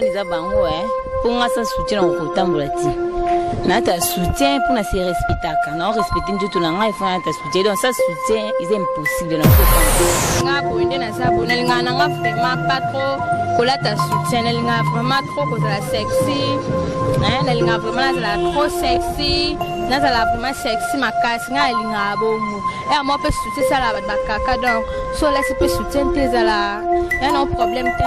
Pour moi, ça soutient au tambourati. Nata soutien pour se respecter. Non respecter du tout l'anglais, il faut nata soutien. Donc ça soutien, c'est impossible. Nga boinde na sa bona linga na nga vraiment pas trop. Kola ta soutien, linga vraiment trop cause la sexy. Hein, linga vraiment la trop sexy. Na la vraiment sexy makasi nga linga bomu. Et moi peut soutien ça la ba kaka donc so laisse peut soutien tes la. Y a un problème t'es.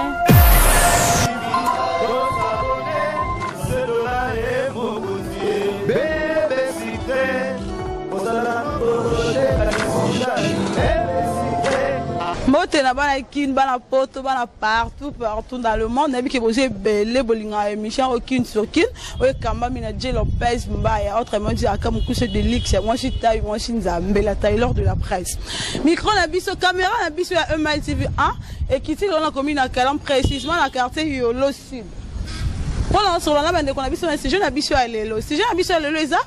Moté na bana kin bana poto bana partout dans le monde nabi ke boze belé bolinga émission aucune sur kin o kamba mina J Lopez Mbaya autrement dit aka mukuse de lix moi je taille moi je nzambe la Taylor de la presse micro na biso caméra na biso ya Emal TV 1 et qui on a commis na Kalam précisément na quartier Yolo Sud pour la sur la bande qu'on a biso na sujet na biso ya lelo sujet na biso ya lelo eza.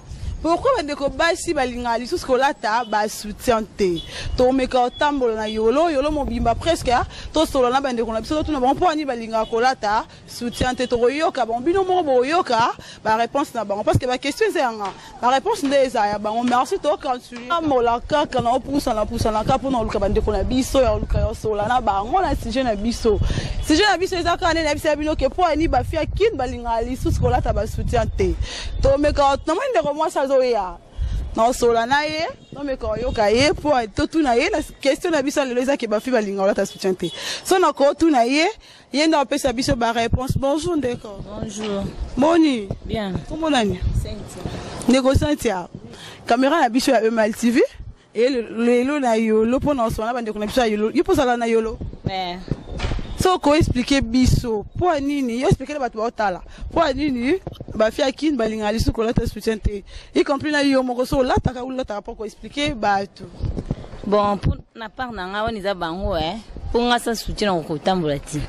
Pourquoi on basi balingali tout ce que là ta bas soutien te to meka tambola na yolo mobimba presque to solo na bande qu'on a biso to na bon point ni balinga ko là ta soutien te to yoka bon bino mo bo yoka ba réponse na ba parce que ba question c'est nga la réponse ndé za ya ba on merci to quand tu mola ka kana pousse na ka pour na luka bande qu'on a biso ya luka yo solo na ba ngona sujet na biso za ka na biso bino ke point ni ba fia kin balingali tout ce que là ta ba soutien te to meka na mwende ko moi ça non sola na ye non mais quand yo kaye pour tout na ye la question na biso le za ke ba fi balinga wala ta soutien te so na ko tout na ye na pesa biso ba réponse bonjour d'accord bonjour moni bien comment nani Cynthia nego Cynthia caméra na biso ya Emal TV et le na yolo pour na so na bande ko na biso ya yolo yo posa la na yolo so ko expliquer biso pour nini yo expliquer ba to tala pour nini ba fi akin balingali su ko la ta soutien te y compris na yo moko so la ta ka ulo ta pour ko expliquer ba tout bon pour na part na nga woni za bango pour nga ça soutien ko tambolati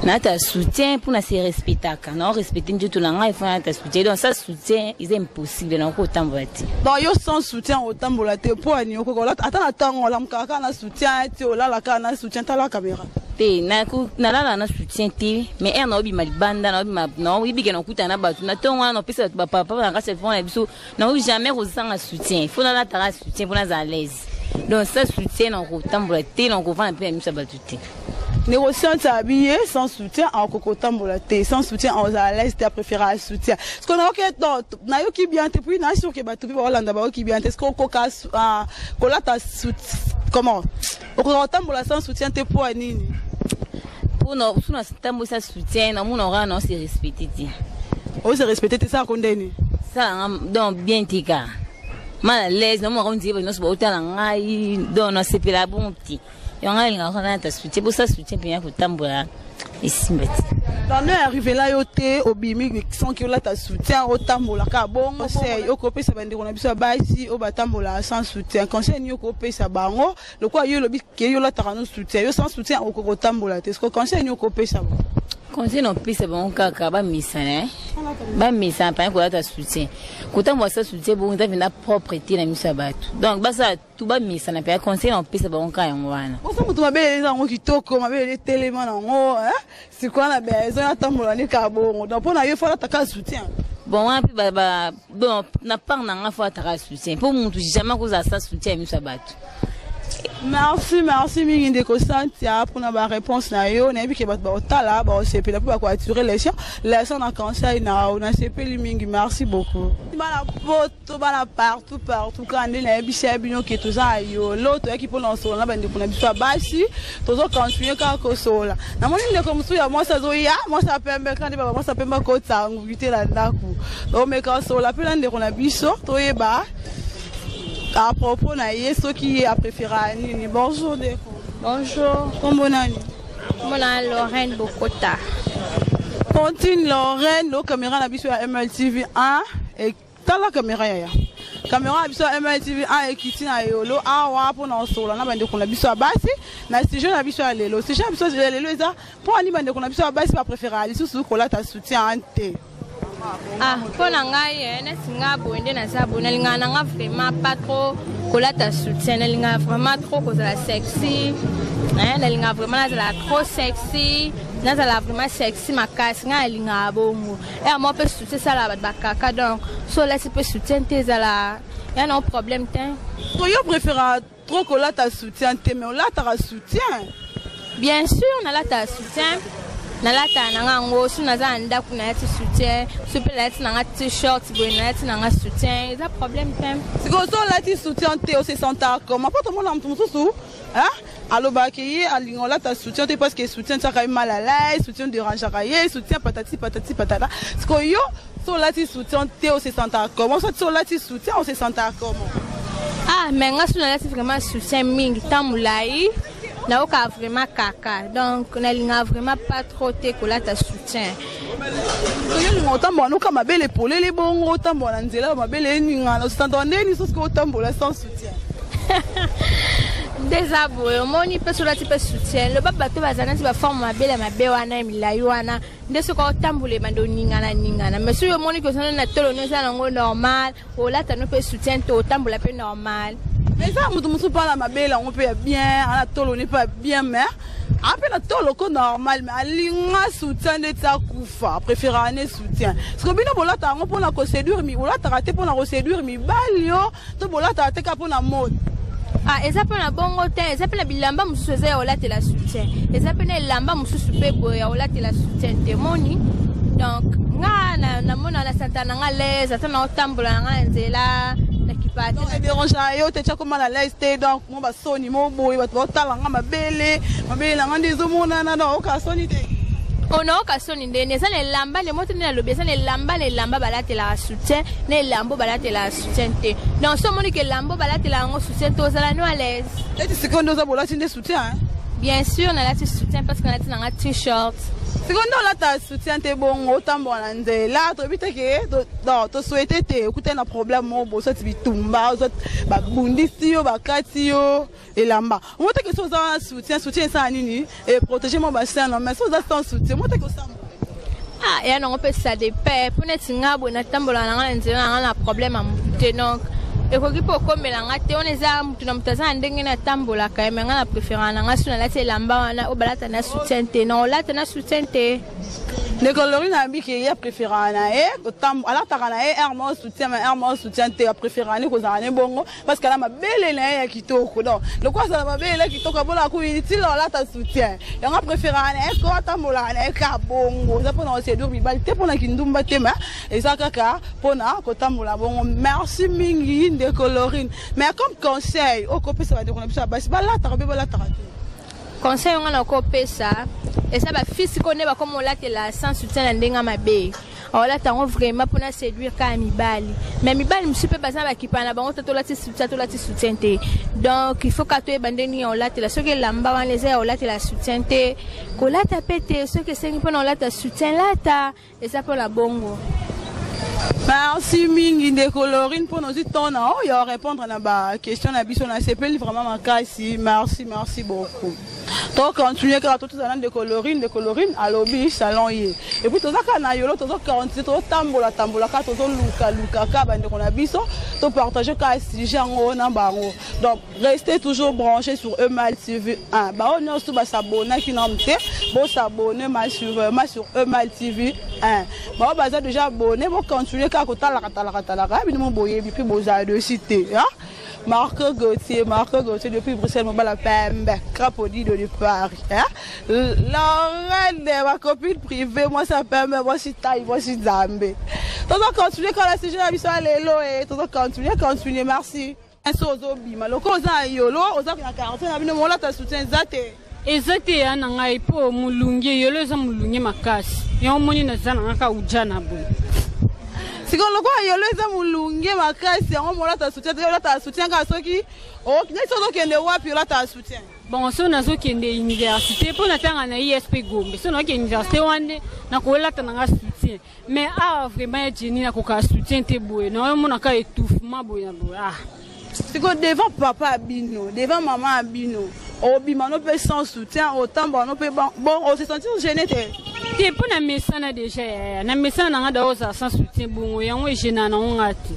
na ta soutien pour na se respecter non respecter du tout l'anglais il faut ta soutien donc ça soutien c'est impossible na ko tambolati donc yo sans soutien au tambolati pour ni ko la attends la mkaka na soutien ti o la ka na soutien ta la caméra na soutien te mais na obi malibanda na obi na obi ke na kuta na batu na tonga na pesa ba papa na ka téléphone na biso na obi jamais rosanga soutien il faut na ta soutien pour na à l'aise donc ça soutien na ko tambola te na ko vendre pe misa batu te négociant habillé sans soutien en coco tambola te sans soutien en à l'aise tu préféré soutien ce qu'on a OK na yo ki bien te puis na sûr que batu ba Hollande ba ki bien te ce qu'on coca ko la ta comment au tambola sans soutien te pour nini pour nous sous notre tambola ça soutien na mon aura non c'est respecté on se respecter ça condamné ça donc bien tika mal à l'aise non on dit non c'est pas autant ngai donc non c'est pas la bon petit et on a l'inga ta soutien pour ça soutien bien pour tambola ici mbeti dans nous arrivé là yoté obimi sans que là ta soutien au tambola ka bon c'est yo kopé ça bande on biso basi au batambola sans soutien conseil yo kopé ça bango le quoi yo lobi ke yo là ta no soutien yo sans soutien au coco tambola est-ce que conseil yo kopé ça conseil non plus c'est bon kaka ba misane ba misane pas ko ta soutien kota moi ça soutien bon ta vina propreté na misa batu donc ba ça tout ba misane pas conseil non plus c'est bon ka ngwana bon ça mutu mabele les ngo kitoko mabele télément ngo c'est quoi la besoin ya tambola ni ka bon donc pour na yo faut ta soutien bon on puis ba bon na part na nga faut ta soutien pour mutu jamais ko za ça soutien misa batu merci mingi ko Cynthia pour na ba réponse na yo na bi ke ba otala ba c'est puis pour attirer les gens na conseil na c'est plus mingi merci beaucoup bana poto bana partout quand na bi c'est bino ke tout ça yo l'autre qui pour na so na bande pour na biso basi to zo continuer ka ko sola na moni le comme ça moi ça zo ya moi ça pembe quand ba moi ça pembe ko tsangu vite la ndaku o me ka sola puis na ndeko na biso to yeba à propos na yeso qui a préféré nini bonjour Deko bonjour comment nani mona Lorraine Bokota continue Lorraine le caméra na biso ya Emal TV 1 et ta la caméra ya caméra biso ya Emal TV 1 et kiti na yolo awa pour na sola na bande ko na biso basi na sujet na biso ya lelo sujet biso ya lelo eza pour ani bande ko na biso basi ba préféré ali sous ko la ta soutien ante pour ngai na singa bonde na sa bonne linga na vraiment pas trop kola ta soutien linga vraiment trop cause la sexy hein la linga vraiment la trop sexy nazala vraiment sexy makasi nga linga bongo et moi peut soutien ça la bakaka donc so là tu peux soutien tes là y a un problème tin toi yo préfère trop que là ta soutien te mais là ta soutien bien sûr on a là ta soutien na la ta na ngo so na za nda ku na ti soutien so pe la ti na t-shirt bo na ti na soutien y a problème tin c'est que so là ti soutien te o se senta comment pas tout le monde am sous hein allo bakiye alingola ta soutien te parce que soutien ça quand mal à l'aise soutien dérange à soutien patati patata parce que yo so là ti soutien te o se senta comment so là ti soutien on se senta comment ah mais nga so na ti vraiment soutien mingi tamulai na oka vraiment kaka donc na linga vraiment pas trop te ko la ta soutien yo linga otambola oka mabele polele bongo otambola nzela mabele ninga na senta ndeni so ce que otambola sans soutien désaboué moni pe sur la type soutien le baba to bazana ti ba forme mabele wana milayi wana ndeso ko tambule mando ningana mais sur moni que ça na tolo no ça ngo normal o la ta no pe soutien to tambula pe normal mais ça mutu pas la mabele on peut bien ala tolo n'est pas bien mais après la tolo ko normal mais alinga soutien de ta kufa préfère ane soutien parce que bino bola ta ngo pona ko séduire mi bola ta rater pona ko séduire mi balio to bola ta te ka pona mode ah ezape na bongo te ezape na bilamba mususu eza ola te la soutien ezape na lamba mususu pe boya ola te la soutien te moni donc nga na mona na santa na nga l'aise atana otambola nga nzela na kipati na dérange yo te tcha comme la l'aise te donc mo ba soni mo boy ba tala nga mabele nga ndezo mona na oka soni te ono okasoni ndene eza na lamba le moto na lobi eza na lamba balatela soutien na lambo balatela soutien te donc so moni que lambo balatela ngo soutien to zala no à l'aise et tu sais qu'on doit bolati de soutien hein bien sûr na la soutien parce que na tina t-shirt c'est qu'on doit la ta soutien te bongo tambola nzela to bite ke to souhaiter te écouter na problème mo bo so bitumba so ba bundisi yo ba kati yo elamba on te que so za soutien ça nini et protéger mon bassin non mais so za sans soutien mo te que ça ah et non on peut ça dépend pour net ngabo na tambola na nzela na problème am te donc et ko kipo komela ngate on eza mutu na mutaza ndenge na tambola ka menga na préférence nga suna la te lamba na obalata na soutien te non la te na soutien te les colorines abi que ya préférence na ko tam ala ta kana hermo soutien mais hermo soutien te ya préférence ko za ne bongo parce que la mabele na ya kitoko donc le quoi ça la mabele kitoko bola ko inutile la ta soutien ya nga préférence ko tambola na ka bongo ça pour na séduire bibal te pour na kindumba te ma et ça kaka pour na ko tambola bongo merci mingi de colorine mais comme conseil au copé ça va dire qu'on a besoin basi bala ta conseil on a copé ça et ça va fils connaît ba comme on la la sans soutien ndenga mabe on la tango vraiment pour na séduire ka mibali mais mibali monsieur pe baza ba kipana bango to la soutien te donc il faut ka to bandeni on la la ce que lamba wan les on la la soutien te ko la ta pété ce que c'est pour on la ta soutien la ta et ça pour la bongo. Merci mingi de colorine pour nous temps na il va répondre à la question na biso na CPL vraiment makasi merci beaucoup donc continuer car tout ça de colorine à lobby salon et puis tout ça kana yolo tout ça 40 tout tambola ka tout luka ka bande qu'on a biso to partager ka sujet ngo na bango donc restez toujours branchés sur Emal TV 1 ba on aussi ba s'abonner qui n'amte bon s'abonner sur Emal TV 1 ba ba déjà abonné bon continuer car ko tala bi mo boye puis boza de cité hein Marc Gauthier depuis Bruxelles, mon bala pembe, crapaudy de Paris. Hein? La reine de ma copine privée, moi ça pembe, moi c'est taille, moi c'est zambé. Tout ça continue quand la sujet a mis sur l'élo et tout ça continue, merci. Un sozo bima, le cause à yolo, aux autres en quarantaine, avec le mola ta soutien zate. Ezate ya nanga ipo mulungi yolo za mulungi makasi. Ya omoni na zana ngaka ujana bu. Si on le voit, il y a mulungi makasi, on mola ta soutien ka soki. Oh, qui n'est pas qu'il y a wa puis là ta soutien. Bon, so nazo kende université pour na tanga na ISP Gombe. So na ke université wande na ko la tanga soutien. Mais ah vraiment jeni na ko ka soutien te boye. Na mo na ka étouffement boye na boye. Ah. C'est que devant papa abino, devant maman abino. Au bimano peut sans soutien, autant bon peut bon on se sentir gêné te. Te pour na mesana déjà. Na mesana na da osa sans soutien bon yango gêna na ngati.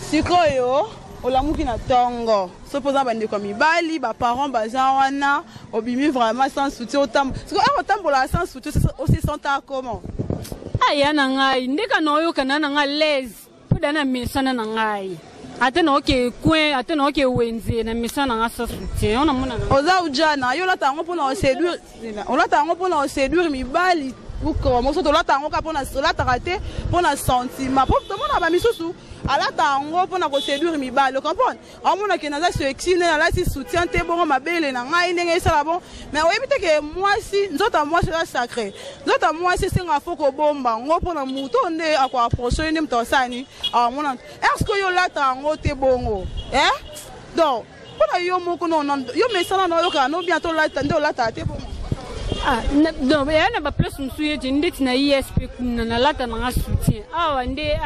Sikoyo olamuki na tongo so poza bande ko mibali ba parents baza wana obimi vraiment sans soutien autant otambola sans soutien aussi senta comment aya na ngai ndeka noyo kana na ngai les podana mesana na ngai ateno ke kwen ateno ke wenze na mesana nga sans soutien ona mona oza ujana yo la tango pona séduire on tango pona séduire mibali ou comment so to la tango ka pona la tarate pona sentiment pour tout monde ba misusu ala tango pona ko séduire mibali comprendre amona ke naza sexy na la si soutien te bon mabele na ngai ndenge sala bon mais oyebite ke moi si nzota moi c'est sacré nzota moi c'est singa foko bomba ngo pona muto nde akwa approcher ni mtosani amona est-ce que yo la tango te bongo donc pona yo moko non yo mesana no yo ka no bientôt la tande la tate bongo donc il y a pas plus monsieur ndeti na ISP na lata na soutien wande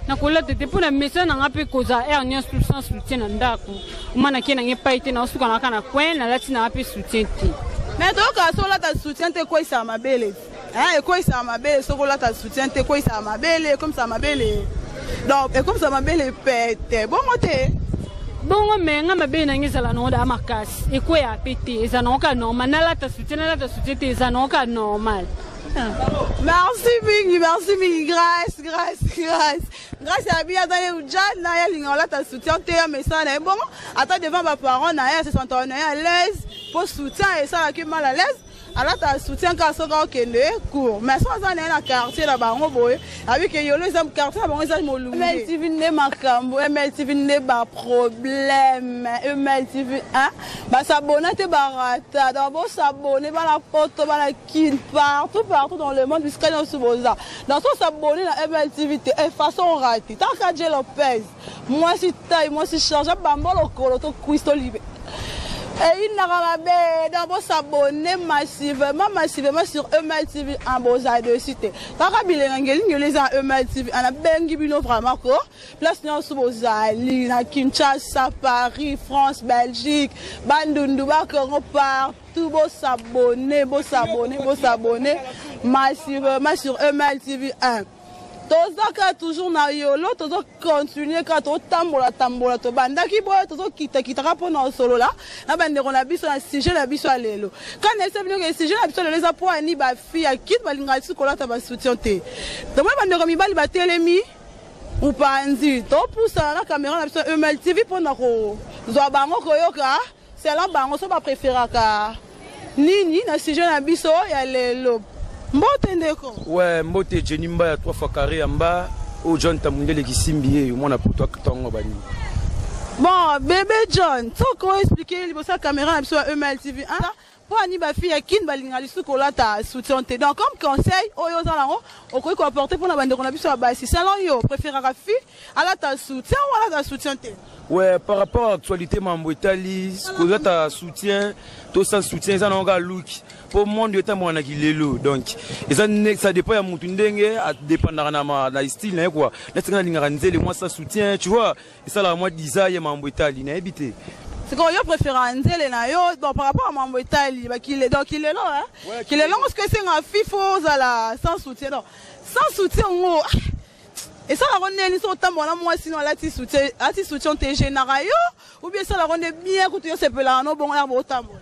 na kola tete pour na message na ngape koza ernia sans soutien na ndako umana kena ngepaite na usuka na kana kwen na lati na ngape soutien ti mais to ka so lata soutien te quoi ça mabele et quoi ça mabele so ko lata soutien te quoi ça mabele comme ça mabele donc et comme ça mabele pete bon moté bongo menga mabe na ngizala no da makasi eko ya pete ezanoka normal na la ta société ezanoka normal. Merci Bing, grâce à bien dans les jeunes na ya lingola ta soutien te ya mesana bon attends devant mes parents na ya se sentent à l'aise pour soutien et ça qui mal à l'aise alors ta soutien quand ça va kende court mais ça ça na quartier là bango boy avec yo les am quartier bango ça mo lu mais TV ne makambo MLTV ne ba problème MLTV ba s'abonner te barata d'abord s'abonner ba la photo ba la kin partout dans le monde puisque dans Suboza dans son s'abonner à MLTV et façon ratée tant qu'à J Lopez moi si taille moi si change bambolo koloto Christo libre. Et il n'a pas d'abord s'abonner massivement sur MLTV en Boza de cité. Tant qu'à Bilengeli, nous les a MLTV, on a bengi bino vraiment quoi. Place nous sur Boza, na Kinshasa, Paris, France, Belgique, Bandundu, Congo partout. Beau s'abonner massivement sur MLTV 1. Tozaka toujours na yolo tozo continuer ka to tambola to bandaki boy tozo kita rapona solo là na bande na biso na sujet na biso lelo quand elle s'est venue que sujet na biso les appo ani ba fille ya kit balinga ti kola ta ba soutien te to moi bande ko mibali ba telemi ou panzi to poussa na caméra na biso MLTV pona ko zo bango koyoka c'est là bango so ba préféra ka nini na sujet na biso ya lelo. Mbote ndeko. Ouais, mbote Jenny Mbaya 3 fois carré en bas au John Tamundele qui simbié moi na pour toi tongo bani. Bon, bébé John, tu comment expliquer les sa caméra na sur MLTV pour ani ba fille kin balinga lisu ko la ta soutien te. Donc comme conseil oyo za lango o ko apporter pour na bande ko na biso ba si salon yo préférera fille ala ta soutien ou ala ta soutien te. Ouais, par rapport à l'actualité mambo Italie, ce que ta soutien, tout ça soutien ça n'onga look. Pour monde de temps on a kilelo donc et ça dépend ya mutu ndenge à dépendre na style na quoi. Là c'est quand linga nzele moi ça soutien, tu vois. Et ça la moi desire mambo Italie na habité. C'est qu'on yo préfère nzele na yo bon par rapport à mambo Italie bah qu'il est donc il est là hein. Qu'il est là parce que c'est un fifo za la sans soutien non. Sans soutien on et ça la ronde ni so tambo na moi sinon la ti soutien te général yo ou bien ça la ronde bien que tu sais peut là no bon herbe tambo.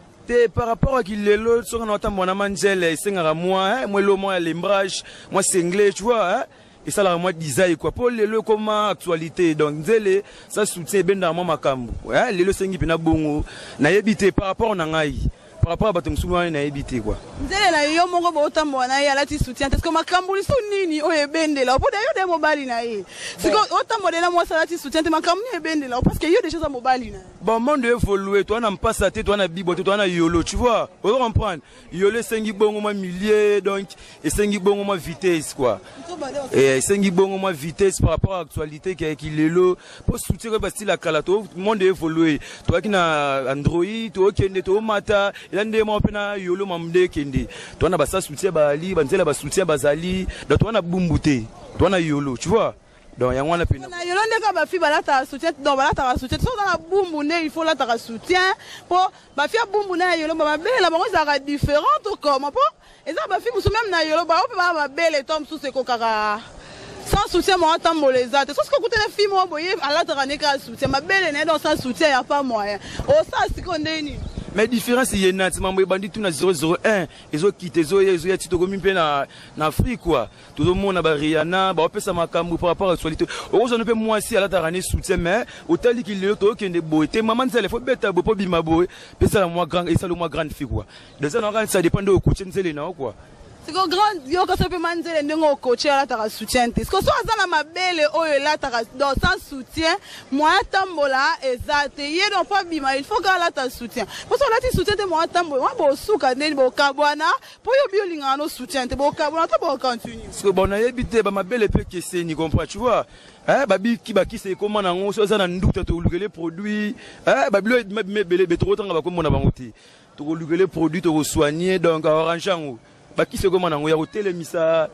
Par rapport à qu'il est là sur un autre mon amangel c'est un moi moi le moi l'embrage moi c'est anglais tu vois et ça la moi design quoi pour le comment actualité donc zele ça soutient ben dans moi makambo ouais le sengi pina bongo na yebité par rapport na ngai par rapport à bato msumani na ebité quoi nzele na yo mongo bo tambo na ya lati soutien parce que makambo liso nini o ebendela po d'ailleurs de mobali na ye c'est que o tambo de na moi ça lati soutien te makambo ni ebendela parce que yo des choses à mobali na bon monde évoluer toi na mpasa te toi na bibote toi na yolo tu vois on comprendre yolo sengi bongo ma millier donc et sengi bongo ma vitesse quoi et sengi bongo ma vitesse par rapport à l'actualité qui lelo pour soutien que style la kala to monde évoluer toi qui na Android toi qui ne to mata yande mo pena yolo mamde kende to na ba sa soutien ba ali ba nzela ba soutien bazali donc to na bumbute to na yolo tu vois donc ya ngwana pena na yolo ndeka ba fi ba ta soutien donc ba ta soutien so na bumbu ne il faut la ta soutien pour ba fi bumbu na yolo ba bela ba za différent comment pour et ça ba fi musu même na yolo ba ba bela tom sous ce kokaka sans soutien moi tambo les autres ce que les filles moi boyer à la tranéka soutien ma belle n'est dans sans soutien il y a pas moyen oh ça c'est qu'on est ni mais différence il y a natima moi bandit tout na 001 ils ont quitté ils ont tito comme pe na Afrique quoi tout le monde na Rihanna ba opesa makambu par rapport à actualité on ne peut moi aussi à la trané soutien mais hôtel qui le to qui ne boité maman ça il faut beta bo bima boy pe ça moi grand et ça le moi grande fille quoi de ça dépend de coach nzele na quoi. C'est que grand yo quand ça peut manzer ndongo coach à la tara soutien parce que soit dans ma belle oyo la tara dans sans soutien moi tambola exact yé non pas bima il faut que la tara soutien parce que là tu soutien de moi tambola moi bo suka ndeni bo kabwana pour yo bio linga no soutien te bo kabwana to bo continue parce que bon na yebité ba ma belle pe que c'est ni comprends tu vois babi qui c'est comment na ngo so za na nduta to lugele produit babi lo me belle be trop tanga ba ko mona bangote to lugele produit to soigner donc orange ngo Baki se comment on a télémisa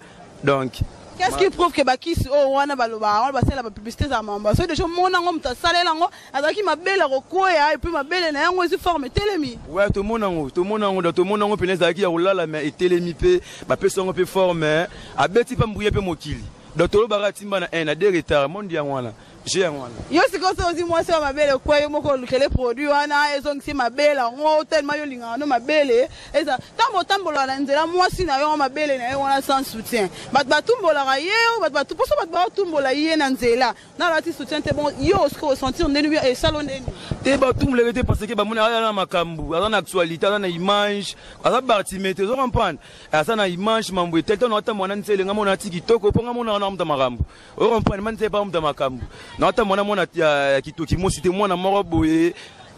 donc qu'est-ce qui prouve que Baki oh wana baloba on va faire la publicité za mamba so déjà mon ngo mta salela ngo azaki mabele rokoya et puis mabele na yango ezi forme télémi ouais tout mon ngo peneza ki ya olala mais télémi pe ba pe songo pe forme abeti pa mbouye pe mokili donc to ba timba na 1 à 2 retard monde ya wana j'ai wana yo siko so zi moi so mabele kwa yo moko lukele produit wana ezo ngisi mabele ngo tellement yo linga no mabele eza tambola na nzela moi si na yo mabele na yo wana sans soutien batumbola ra yo batu poso batumbola ye na nzela na la ti soutien te bon yo ce que sentir ndeni et salon ndeni te batumbola te parce que ba mona na makambu na actualité na image asa bartimete zo comprendre asa na image mambo tel to na tamona nzele ngamona tikitoko ponga mona na mta makambu o comprendre man te pa mta makambu na ta mona ya kitoki mo c'était moi na moro boye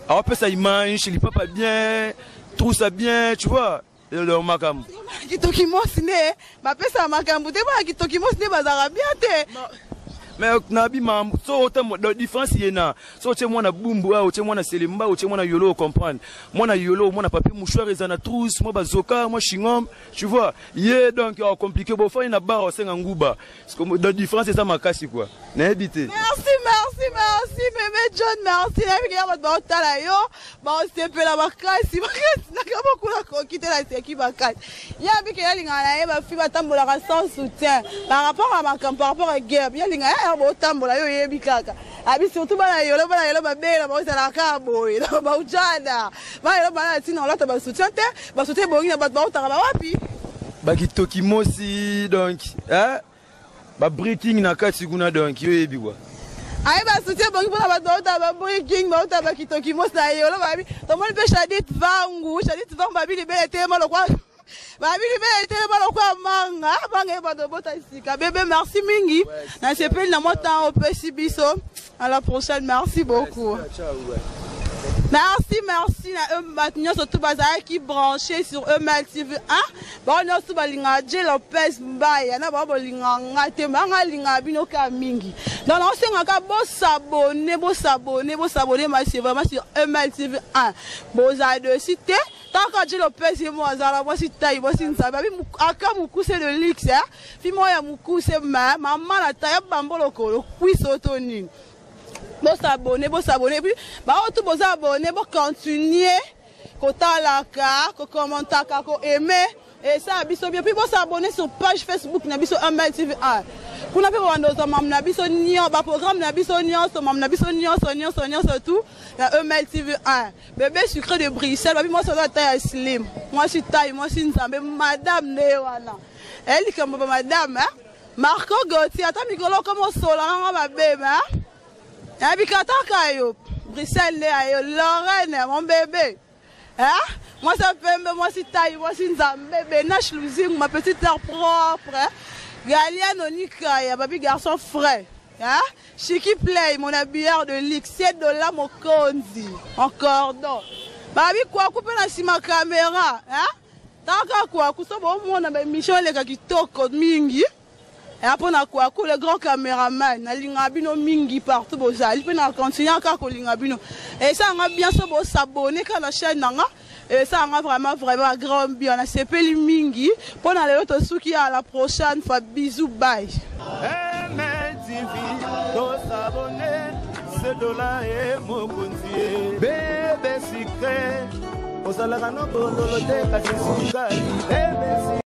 a peu ça image il pas bien tout ça bien tu vois le makam kitoki mo sine ba pesa makambu te ba kitoki mo sine bazara bien te mais nabi mam so autant de différence yena so tu moi na bumbu ou tu moi na selemba ou tu moi na yolo comprendre moi na yolo moi na papier mouchoir et na trousse moi bazoka moi chingom tu vois yé donc compliqué bo fa na bar senga nguba parce que de différence c'est ça makasi quoi na habité merci bébé John merci la vie ya ba otala yo ba osepe la makasi na kama kula ko quitter la série bakasi ya bi ke ya linga na ye ba fi batambola sans soutien par rapport à ma par rapport à guerre ya linga bo tambola yo yebi kaka abi surtout bana yolo ba bela ba usala ka boy ba ujana ba yolo bana tina olata ba soutien te ba soutien bongi na ba utaka ba wapi ba kitoki mosi donc ba breaking na kati kuna donc yo yebi kwa ayi ba soutien bongi pona ba breaking ba utaba kitoki mosi na yolo ba bi to mon pe Shadith vangu ba bi libele te mo lo kwa Babili be tele ba kwa manga banga ba do bota isika bébé merci mingi na sepeli na mota au pesi biso à la prochaine merci beaucoup merci na maintenant surtout bazaya qui branché sur Eumel TV 1 bon nous tout balinga J Lopez Mbaya na ba bolinga ngate manga linga bino ka mingi donc on senga ka bo s'abonner ma c'est vraiment sur Eumel TV 1 boza de cité tant que J Lopez et moi zala moi si taille moi si nzaba bi aka mukuse de lix fi moi ya mukuse maman la taille bambolo ko kwiso toni bo s'abonner puis ba tout bo s'abonner bo continuer ko talaka ko commenter ko aimer et ça biso bien puis bo s'abonner sur page Facebook na biso Eumel TV 1 kuna pe wandoza mam na biso nyo ba programme na biso nyo so mam na biso nyo tout la Eumel TV 1 bébé sucré de Bruxelles babi moi so la taille slim moi si taille moi si nzambe madame Newana elle comme madame Marco Gauthier ata mikolo comme sola nga ba bébé Abikataka yo, Bruxelles yo, Lorraine, mon bébé. Hein? Moi ça fait moi si taille, moi si nzambe, Benache Luzing, ma petite sœur propre. Galian Onika, ya baby garçon frais. Hein? Chiki Play, mon habilleur de luxe, $7 mon konzi, en cordon. Babi quoi, couper la si ma caméra. Hein? Taka quoi, kuso bon mon na Michel le kakitoko mingi. Et après, on a quoi le grand caméraman, na lingabino mingi partout, bozali, puis on a continué à faire lingabino. Et ça, on a bien s'abonner à la chaîne, et ça, on a vraiment grand bien. On a CP mingi, pour aller au souki à la prochaine fois. Bisous, bye. Bébé secret,